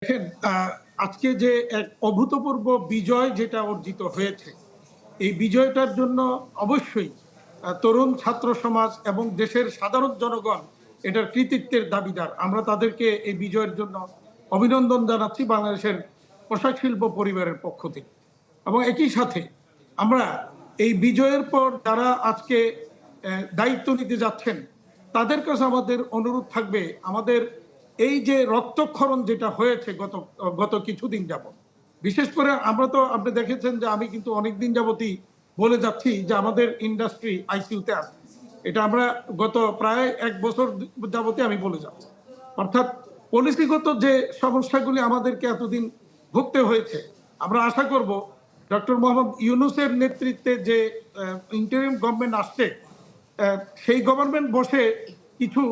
দেখেন, আজকে যে এক অভূতপূর্ব বিজয় যেটা অর্জিত হয়েছে, এই বিজয়টার জন্য অবশ্যই তরুণ ছাত্র সমাজ এবং দেশের সাধারণ জনগণ এটার কৃতিত্বের দাবিদার। আমরা তাদেরকে এই বিজয়ের জন্য অভিনন্দন জানাচ্ছি বাংলাদেশের পোশাক শিল্প পরিবারের পক্ষ থেকে। এবং একই সাথে আমরা এই বিজয়ের পর যারা আজকে দায়িত্ব নিতে যাচ্ছেন, তাদের কাছে আমাদের অনুরোধ থাকবে, আমাদের এই যে রক্তক্ষরণ যেটা হয়েছে গত গত কিছুদিন যাবত, বিশেষ করে আমরা তো আপনি দেখেছেন যে আমি কিন্তু অনেকদিন যাবতই বলে যাচ্ছি যে আমাদের ইন্ডাস্ট্রি আইসিইউতে আছে। এটা আমরা গত প্রায় 1 বছর যাবতই আমি বলে যাচ্ছি। অর্থাৎ পলিসিগত যে সমস্যাগুলি আমাদেরকে এতদিন ভুগতে হয়েছে, আমরা আশা করব ডক্টর মোহাম্মদ ইউনূসের নেতৃত্বে যে ইন্টারিম গভর্নমেন্ট আসছে, সেই গভর্নমেন্ট বসে কিছু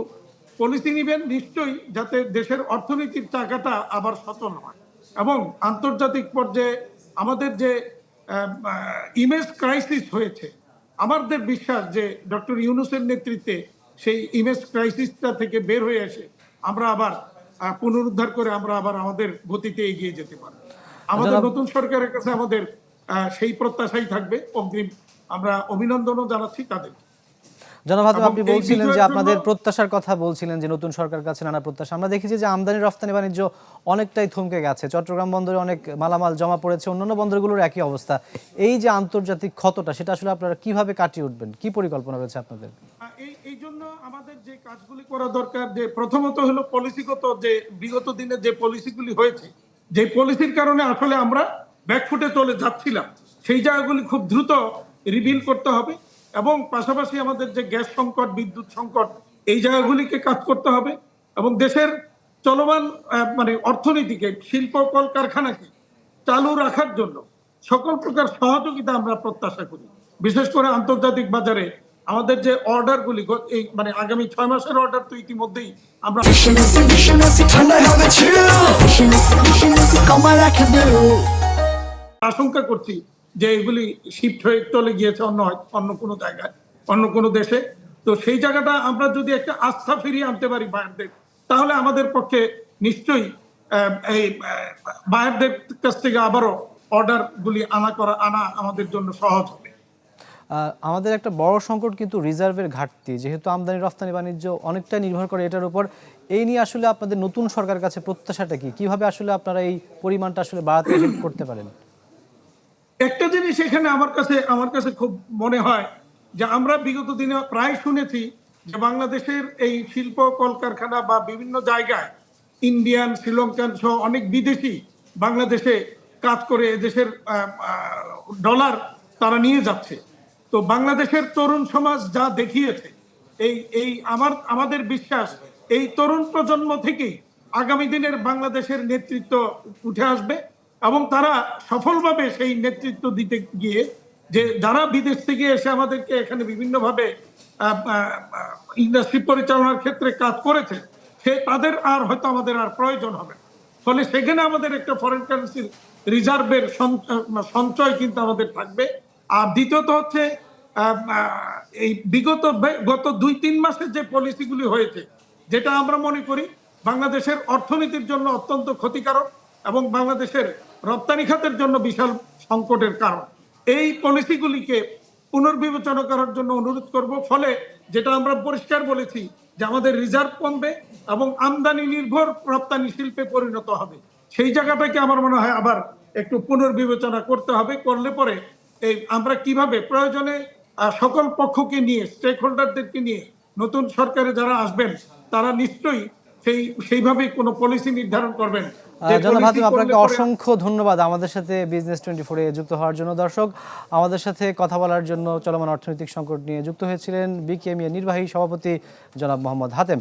পলিসি নিবেন নিশ্চয়ই, যাতে দেশের অর্থনীতির চাকাটা আবার সচল হয় এবং আন্তর্জাতিক পর্যায়ে আমাদের যে ইমেজ ক্রাইসিস হয়েছে, আমাদের বিশ্বাস যে ডক্টর ইউনূসের নেতৃত্বে সেই ইমেজ ক্রাইসিসটা থেকে বের হয়ে এসে আমরা আবার পুনরুদ্ধার করে আমরা আবার আমাদের গতিতে এগিয়ে যেতে পারি। আমাদের নতুন সরকারের কাছে আমাদের সেই প্রত্যাশাই থাকবে। অগ্রিম আমরা অভিনন্দনও জানাচ্ছি তাদের। জনাব হাতেম, আপনি বলছিলেন যে আপনাদের প্রত্যাশার কথা বলছিলেন যে নতুন সরকার কাছে নানা প্রত্যাশা। আমরা দেখেছি যে আমদানি রফতানি বাণিজ্য অনেকটাই থমকে গেছে, চট্টগ্রাম বন্দরে অনেক মালামাল জমা পড়েছে, অন্যান্য বন্দরগুলোর একই অবস্থা। এই যে আন্তর্জাতিক ক্ষতটা, সেটা আসলে আপনারা কিভাবে কাটিয়ে উঠবেন, কি পরিকল্পনা রয়েছে আপনাদের? এই জন্য আমাদের যে কাজগুলি করা দরকার, যে প্রথমত হলো পলিসিগত, যে বিগত দিনে যে পলিসিগুলি হয়েছে, যে পলিসির কারণে আসলে আমরা ব্যাকফুটে চলে যাচ্ছিলাম, সেই জায়গাগুলি খুব দ্রুত রিভিল করতে হবে এবং পাশাপাশি আমাদের যে গ্যাস সংকট, বিদ্যুৎ সংকট, এই জায়গাগুলিকে কাজ করতে হবে এবং দেশের চলমান মানে অর্থনীতিকে, শিল্প কলকারখানাকে চালু রাখার জন্য সকল প্রকার সহযোগিতা আমরা প্রত্যাশা করি। বিশেষ করে আন্তর্জাতিক বাজারে আমাদের যে অর্ডারগুলি, এই মানে আগামী 6 মাসের অর্ডার তো ইতিমধ্যেই আমরা আশঙ্কা করছি যে এগুলি শিফট হয়ে চলে গিয়েছে অন্য কোনো জায়গায়, অন্য কোনো দেশে। তো সেই জায়গাটা আমরা যদি একটা আস্থা ফিরিয়ে আনতে পারি বায়ারদের, তাহলে আমাদের পক্ষে নিশ্চয়ই এই বায়ারদের কাছ থেকে আবারও অর্ডার গুলি আনা আমাদের জন্য সহজ হবে। আমাদের একটা বড় সংকট কিন্তু রিজার্ভের ঘাটতি, যেহেতু আমদানি রফতানি বাণিজ্য অনেকটা নির্ভর করে এটার উপর। এই নিয়ে আসলে আপনাদের নতুন সরকারের কাছে প্রত্যাশাটা কি? কিভাবে আসলে আপনারা এই পরিমাণটা আসলে বাড়াতে হেল্প করতে পারেন? একটা জিনিস এখানে আমার কাছে খুব মনে হয় যে আমরা বিগত দিনে প্রায় শুনেছি যে বাংলাদেশের এই শিল্প কলকারখানা বা বিভিন্ন জায়গায় ইন্ডিয়ান, শ্রীলঙ্কান সহ অনেক বিদেশি বাংলাদেশে কাজ করে দেশের ডলার তারা নিয়ে যাচ্ছে। তো বাংলাদেশের তরুণ সমাজ যা দেখিয়েছে, এই এই আমাদের বিশ্বাস, এই তরুণ প্রজন্ম থেকেই আগামী দিনের বাংলাদেশের নেতৃত্ব উঠে আসবে এবং তারা সফলভাবে সেই নেতৃত্ব দিতে গিয়ে, যে যারা বিদেশ থেকে এসে আমাদেরকে এখানে বিভিন্নভাবে ইন্ডাস্ট্রি পরিচালনার ক্ষেত্রে কাজ করেছে, তাদের আর হয়তো আমাদের আর প্রয়োজন হবে। ফলে সেখানে আমাদের একটা ফরেন কারেন্সির রিজার্ভের সঞ্চয় কিন্তু আমাদের থাকবে। আর দ্বিতীয়ত হচ্ছে এই গত 2-3 মাসের যে পলিসিগুলি হয়েছে, যেটা আমরা মনে করি বাংলাদেশের অর্থনীতির জন্য অত্যন্ত ক্ষতিকারক এবং বাংলাদেশের রপ্তানি খাতের জন্য বিশাল সংকটের কারণ, এই পলিসিগুলিকে পুনর্বিবেচনা করার জন্য অনুরোধ করব। ফলে যেটা আমরা পরিষ্কার বলেছি যে আমাদের রিজার্ভ কমবে এবং আমদানি নির্ভর রপ্তানি শিল্পে পরিণত হবে, সেই জায়গাটাকে আমার মনে হয় আবার একটু পুনর্বিবেচনা করতে হবে। করলে পরে এই আমরা কিভাবে প্রয়োজনে সকল পক্ষকে নিয়ে, স্টেক হোল্ডারদেরকে নিয়ে নতুন সরকারে যারা আসবেন, তারা নিশ্চয়ই সেইভাবেই কোনো পলিসি নির্ধারণ করবেন। জনাব হাতেম, আপনাকে অসংখ্য ধন্যবাদ আমাদের সাথে বিজনেস 24 এ যুক্ত হওয়ার জন্য। দর্শক, আমাদের সাথে কথা বলার জন্য চলমান অর্থনৈতিক সংকট নিয়ে যুক্ত হয়েছিলেন বিকেএমইএ নির্বাহী সভাপতি জনাব মোহাম্মদ হাতেম।